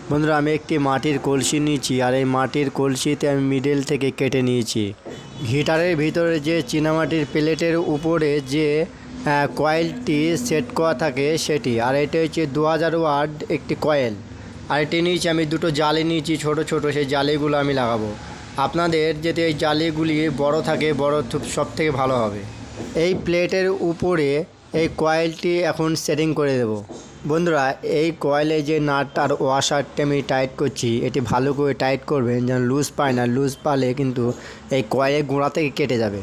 বন্ধুরা, আমি একটি মাটির কলসি নিয়েছি আর এই মাটির কলসিতে আমি মিডল থেকে কেটে নিয়েছি। হিটারের ভিতরে যে চীনামাটির প্লেটের উপরে যে কয়েলটি সেট করা থাকে সেটি, আর এটা হচ্ছে 2000 ওয়াট একটি কয়েল। আর এটি নিয়েছি আমি দুটো জালি নিয়েছি ছোট ছোট, সেই জালিগুলো আমি লাগাবো। আপনাদের যদি এই জালিগুলি বড় থাকে, বড় সব থেকে ভালো হবে। এই প্লেটের উপরে এই কয়েলটি এখন সেটিং করে দেব। বন্ধুরা, এই কয়েলে যে নাট আর ওয়াশারটি আমি টাইট করছি, এটি ভালো করে টাইট করবেন যেন লুজ পায় না। লুজ পালে কিন্তু এই কয়েলের গোড়া থেকে কেটে যাবে।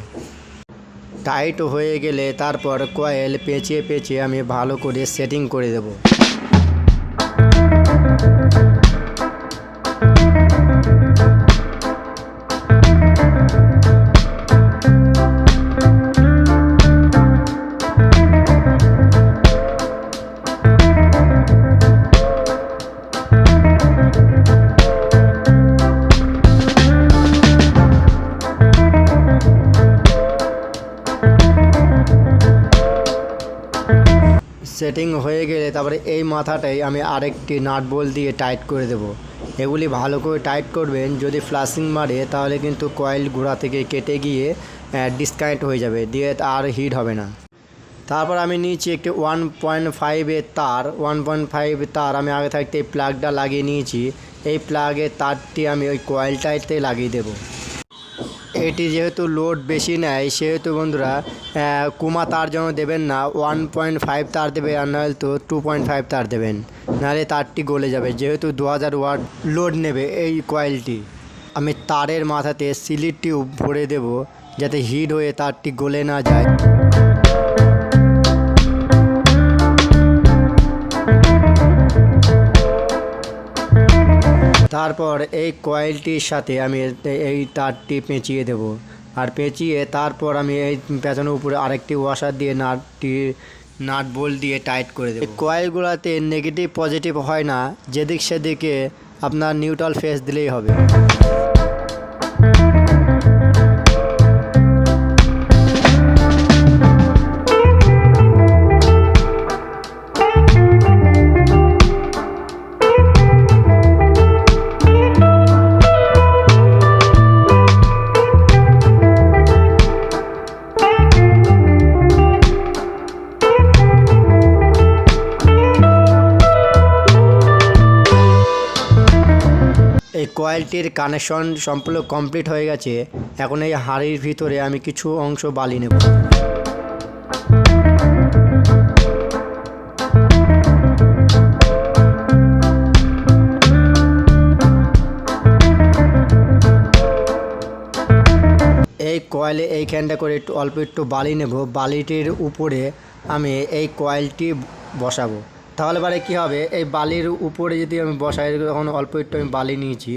টাইট হয়ে গেলে তারপর কয়েল পেঁচিয়ে পেঁচিয়ে আমি ভালো করে সেটিং করে দেব। সেটিং হয়ে গেলে তারপরে এই মাথাটাই আমি আরেকটি নাট বল্টু দিয়ে টাইট করে দেব। এগুলি ভালো করে টাইট করবেন। যদি ফ্লাশিং মারে তাহলে কিন্তু কয়েল গোড়া থেকে কেটে গিয়ে ডিসকানেক্ট হয়ে যাবে, দিয়ে আর হিট হবে না। তারপর আমি নিয়েছি একটি 1.5 তার। 1.5 তার আমি আগে থাকতে এই প্লাগটা লাগিয়ে নিয়েছি। এই প্লাগের তারটি আমি ওই কয়েলটাতে লাগিয়ে দেব। এটি যেহেতু লোড বেশি নেয় সেহেতু বন্ধুরা কুমা তার যেন দেবেন না, 1.5 তার দেবে, আর নাহলে তো 2.5 তার দেবেন, নাহলে তারটি গলে যাবে। যেহেতু 2000 ওয়াট লোড নেবে এই কয়েলটি। আমি তারের মাথাতে সিলির টিউব ভরে দেব যাতে হিট হয়ে তারটি গলে না যায়। তারপর এই কয়েলটির সাথে আমি এই তারটি পেঁচিয়ে দেব, আর পেঁচিয়ে তারপর আমি এই পেঁচানোর উপরে আরেকটি ওয়াশার দিয়ে নাট বোল্ট দিয়ে টাইট করে দেব। কয়েলগুলোতে নেগেটিভ পজিটিভ হয় না, যেদিক সেদিকে আপনার নিউট্রাল ফেস দিলেই হবে। এই কয়েলটির কানেকশন সম্পূর্ণ কমপ্লিট হয়ে গেছে। এখন এই হাঁড়ির ভিতরে আমি কিছু অংশ বালি নেব। এই কয়েলে এইখানটা করে অল্প একটু বালি নেব। বালিটির উপরে আমি এই কয়েলটি বসাবো। তাহলে পরে কী হবে, এই বালির উপরে যদি আমি বসাই, তখন অল্প একটু আমি বালি নিয়েছি,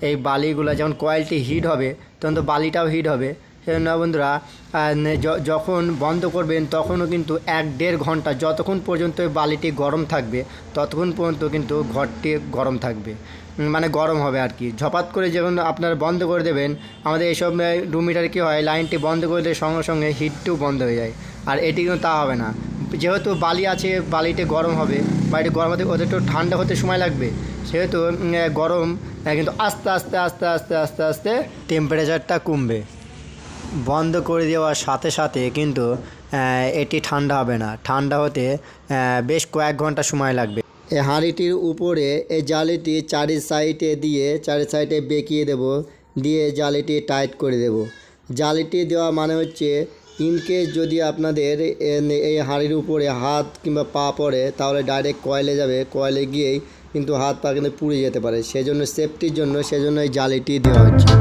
এই বালিগুলো যখন কয়েলটি হিট হবে তখন তো বালিটাও হিট হবে। সেজন্য বন্ধুরা যখন বন্ধ করবেন তখনও কিন্তু 1-1.5 ঘন্টা যতক্ষণ পর্যন্ত বালিটি গরম থাকবে ততক্ষণ পর্যন্ত কিন্তু ঘরটি গরম থাকবে, মানে গরম হবে আর কি। ঝপাত করে যখন আপনারা বন্ধ করে দেবেন, আমাদের এইসব রুম হিটারে কী হয়, লাইনটি বন্ধ করে দিয়ে সঙ্গে সঙ্গে হিটটিও বন্ধ হয়ে যায়। আর এটি কিন্তু তা হবে না, যেহেতু বালি আছে বালিটি গরম হবে, বালিটি গরম হতে ওদের একটু ঠান্ডা হতে সময় লাগবে। সেহেতু গরম কিন্তু আস্তে আস্তে আস্তে আস্তে আস্তে আস্তে টেম্পারেচারটা কমবে। বন্ধ করে দেওয়ার সাথে সাথে কিন্তু এটি ঠান্ডা হবে না, ঠান্ডা হতে বেশ কয়েক ঘন্টা সময় লাগবে। এই হাঁড়িটির উপরে এই জালিটি চারি সাইডে বেঁকিয়ে দেব, দিয়ে জালিটি টাইট করে দেব। জালিটি দেওয়া মানে হচ্ছে ইনকেস যদি আপনাদের এই হাঁড়ির উপরে হাত কিংবা পা পড়ে তাহলে ডাইরেক্ট কয়েলে যাবে, কয়েলে গিয়েই কিন্তু হাত পা কিন্তু পুড়ে যেতে পারে। সেজন্য সেফটির জন্য সেজন্য এই জালিটি দেওয়া হচ্ছে।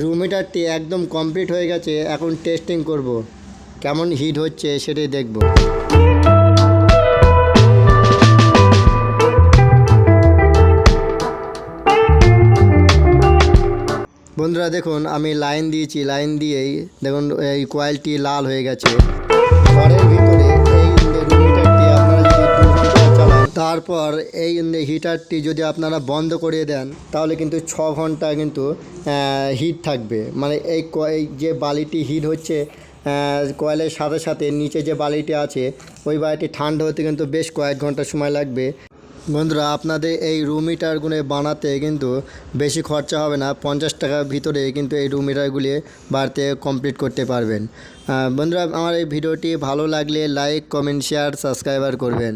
রুম হিটারটি একদম কমপ্লিট হয়ে গেছে। এখন টেস্টিং করব, কেমন হিট হচ্ছে সেটাই দেখব। দেখুন আমি লাইন দিয়েছি, লাইন দিয়েই দেখুন এই কয়েলটি লাল হয়ে গেছে। ঘরের ভিতরে এই রুম হিটারটি আপনারা যদি 2 ঘন্টা চালান, তারপর এই হিটারটি যদি আপনারা বন্ধ করে দেন, তাহলে কিন্তু 6 ঘন্টা কিন্তু হিট থাকবে। মানে এই যে বালিটি হিট হচ্ছে কয়েলের সাথে সাথে নিচে যে বালিটি আছে, ওই বালিটি ঠান্ডা হতে কিন্তু বেশ কয়েক ঘন্টা সময় লাগবে। বন্ধুরা, আপনাদের এই রুম হিটারগুলো বানাতে কিন্তু বেশি খরচা হবে না, 50 টাকার ভিতরে কিন্তু এই রুম হিটারগুলি বাড়িতে কমপ্লিট করতে পারবেন। বন্ধুরা, আমার এই ভিডিওটি ভালো লাগলে লাইক, কমেন্ট, শেয়ার, সাবস্ক্রাইবার করবেন।